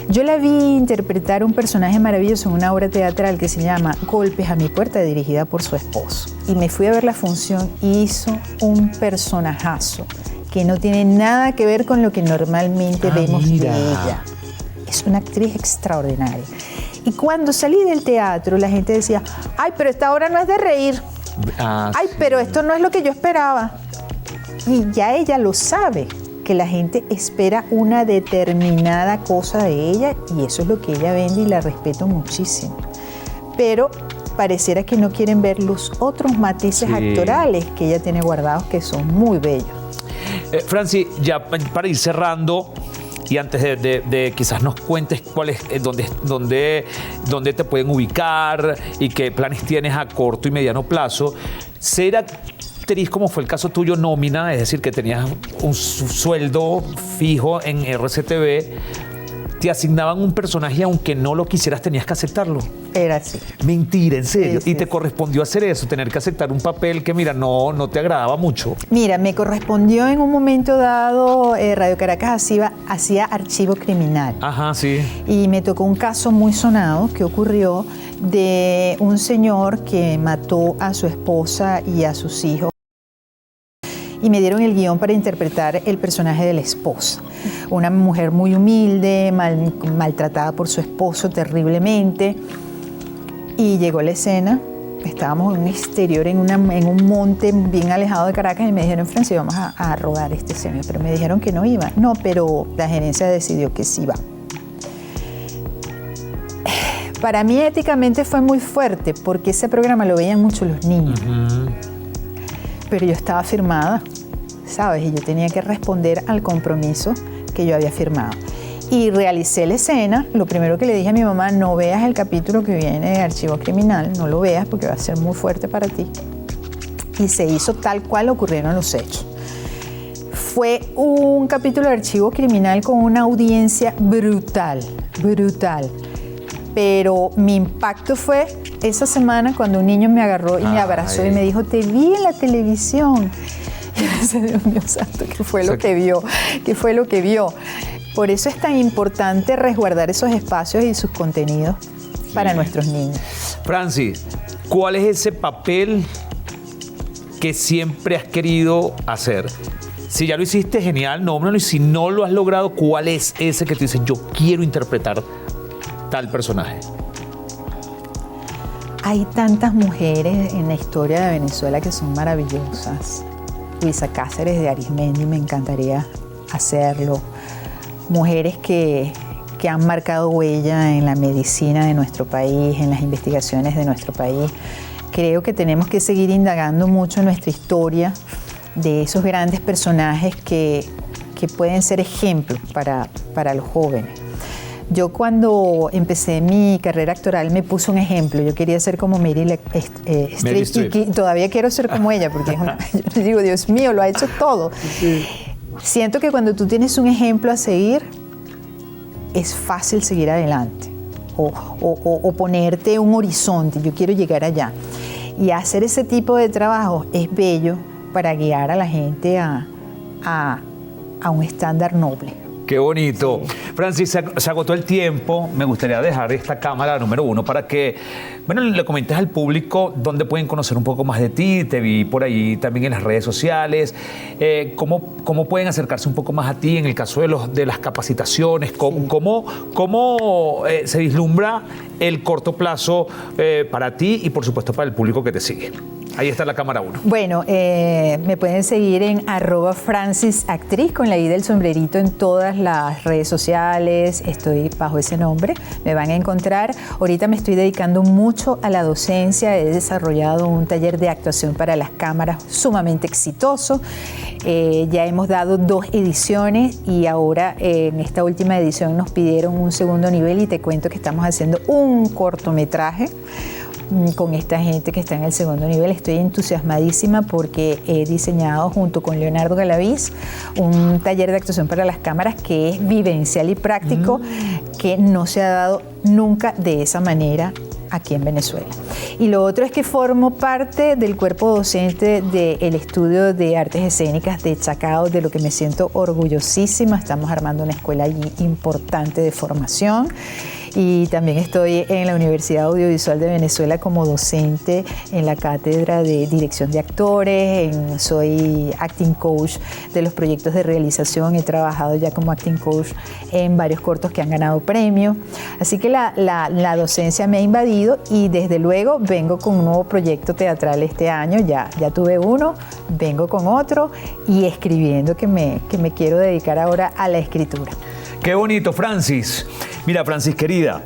Yo la vi interpretar un personaje maravilloso en una obra teatral que se llama Golpes a mi puerta, dirigida por su esposo. Y me fui a ver la función y hizo un personajazo que no tiene nada que ver con lo que normalmente vemos de ella. Es una actriz extraordinaria. Y cuando salí del teatro, la gente decía, ay, pero esta obra no es de reír. Ay, pero esto no es lo que yo esperaba. Y ya ella lo sabe, que la gente espera una determinada cosa de ella y eso es lo que ella vende y la respeto muchísimo. Pero pareciera que no quieren ver los otros matices actorales que ella tiene guardados que son muy bellos. Franci, ya para ir cerrando y antes de quizás nos cuentes cuál es, dónde te pueden ubicar y qué planes tienes a corto y mediano plazo, ser actriz, como fue el caso tuyo, nómina, es decir, que tenías un sueldo fijo en RCTV, te asignaban un personaje y aunque no lo quisieras tenías que aceptarlo. Era así. Mentira, en serio. Sí, y te correspondió hacer eso, tener que aceptar un papel que, mira, no te agradaba mucho. Mira, me correspondió en un momento dado, Radio Caracas hacía archivo criminal. Ajá, sí. Y me tocó un caso muy sonado que ocurrió de un señor que mató a su esposa y a sus hijos. Y me dieron el guión para interpretar el personaje de la esposa. Una mujer muy humilde, maltratada por su esposo terriblemente. Y llegó la escena, estábamos en un exterior, en un monte bien alejado de Caracas, y me dijeron, Franci, vamos a rodar esta escena. Pero me dijeron que no iba. No, pero la gerencia decidió que sí va. Para mí éticamente fue muy fuerte, porque ese programa lo veían mucho los niños. Pero yo estaba firmada, ¿sabes? Y yo tenía que responder al compromiso que yo había firmado. Y realicé la escena. Lo primero que le dije a mi mamá, no veas el capítulo que viene de Archivo Criminal, no lo veas porque va a ser muy fuerte para ti. Y se hizo tal cual ocurrieron los hechos. Fue un capítulo de Archivo Criminal con una audiencia brutal, brutal. Pero mi impacto fue esa semana cuando un niño me agarró y me abrazó y me dijo, te vi en la televisión. Y yo pensé, Dios mío santo, ¿qué fue lo que vio? ¿Qué fue lo que vio? Por eso es tan importante resguardar esos espacios y sus contenidos para nuestros niños. Franci, ¿cuál es ese papel que siempre has querido hacer? Si ya lo hiciste, genial, nómbralo. Y si no lo has logrado, ¿cuál es ese que te dicen, yo quiero interpretar tal personaje? Hay tantas mujeres en la historia de Venezuela que son maravillosas. Luisa Cáceres de Arismendi, me encantaría hacerlo. Mujeres que han marcado huella en la medicina de nuestro país, en las investigaciones de nuestro país. Creo que tenemos que seguir indagando mucho en nuestra historia de esos grandes personajes que pueden ser ejemplos para los jóvenes. Yo cuando empecé mi carrera actoral me puse un ejemplo. Yo quería ser como Meryl Streep y todavía quiero ser como ella porque yo digo, Dios mío, lo ha hecho todo. Sí. Siento que cuando tú tienes un ejemplo a seguir, es fácil seguir adelante o ponerte un horizonte. Yo quiero llegar allá. Y hacer ese tipo de trabajo es bello para guiar a la gente a un estándar noble. Qué bonito. Sí. Francis, se agotó el tiempo. Me gustaría dejar esta cámara número 1 para que, bueno, le comentes al público dónde pueden conocer un poco más de ti. Te vi por ahí también en las redes sociales. ¿Cómo pueden acercarse un poco más a ti en el caso de las capacitaciones? ¿Cómo se vislumbra el corto plazo para ti y, por supuesto, para el público que te sigue? Ahí está la cámara 1. Bueno, me pueden seguir en @FrancisActriz con la I del sombrerito en todas las redes sociales. Estoy bajo ese nombre, me van a encontrar. Ahorita me estoy dedicando mucho a la docencia. He desarrollado un taller de actuación para las cámaras sumamente exitoso. Ya hemos dado 2 ediciones y ahora en esta última edición nos pidieron un segundo nivel y te cuento que estamos haciendo un cortometraje con esta gente que está en el segundo nivel. Estoy entusiasmadísima porque he diseñado junto con Leonardo Galaviz un taller de actuación para las cámaras que es vivencial y práctico, que no se ha dado nunca de esa manera aquí en Venezuela. Y lo otro es que formo parte del cuerpo docente del Estudio de Artes Escénicas de Chacao, de lo que me siento orgullosísima. Estamos armando una escuela allí importante de formación. Y también estoy en la Universidad Audiovisual de Venezuela como docente en la cátedra de dirección de actores. Soy acting coach de los proyectos de realización. He trabajado ya como acting coach en varios cortos que han ganado premios. Así que la docencia me ha invadido y desde luego vengo con un nuevo proyecto teatral este año. Ya tuve uno, vengo con otro y escribiendo que me quiero dedicar ahora a la escritura. Qué bonito, Francis. Mira, Francis, querida,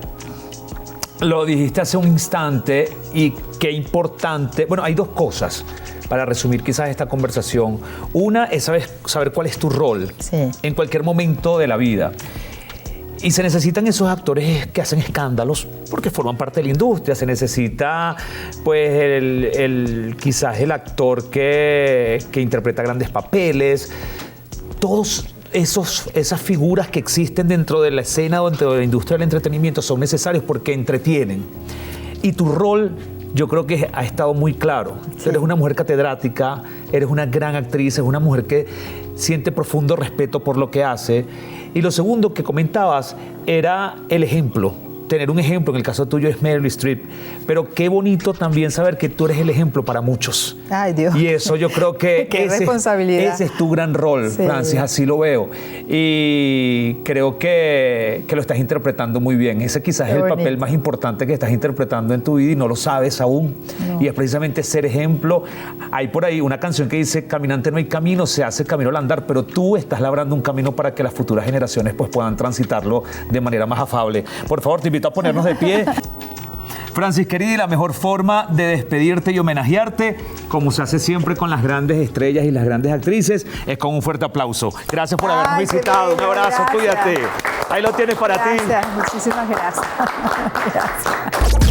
lo dijiste hace un instante y qué importante. Bueno, hay 2 cosas para resumir quizás esta conversación. Una es saber cuál es tu rol en cualquier momento de la vida. Y se necesitan esos actores que hacen escándalos porque forman parte de la industria. Se necesita, pues, quizás el actor que interpreta grandes papeles. Todos esas figuras que existen dentro de la escena o dentro de la industria del entretenimiento son necesarios porque entretienen. Y tu rol, yo creo que ha estado muy claro. Sí. Eres una mujer catedrática, eres una gran actriz, eres una mujer que siente profundo respeto por lo que hace. Y lo segundo que comentabas era el ejemplo. Tener un ejemplo, en el caso tuyo es Meryl Streep, pero qué bonito también saber que tú eres el ejemplo para muchos. Ay, Dios. Y eso yo creo que qué responsabilidad. Ese es tu gran rol, sí. Francis, así lo veo. Y creo que lo estás interpretando muy bien. Ese quizás es el papel más importante que estás interpretando en tu vida y no lo sabes aún. No. Y es precisamente ser ejemplo. Hay por ahí una canción que dice, caminante no hay camino, se hace camino al andar, pero tú estás labrando un camino para que las futuras generaciones pues, puedan transitarlo de manera más afable. Por favor, te invito a ponernos de pie. Francis, querida, y la mejor forma de despedirte y homenajearte, como se hace siempre con las grandes estrellas y las grandes actrices, es con un fuerte aplauso. Gracias por habernos visitado. Un abrazo, gracias. Cuídate. Ahí lo tienes para ti. Muchísimas gracias. Gracias.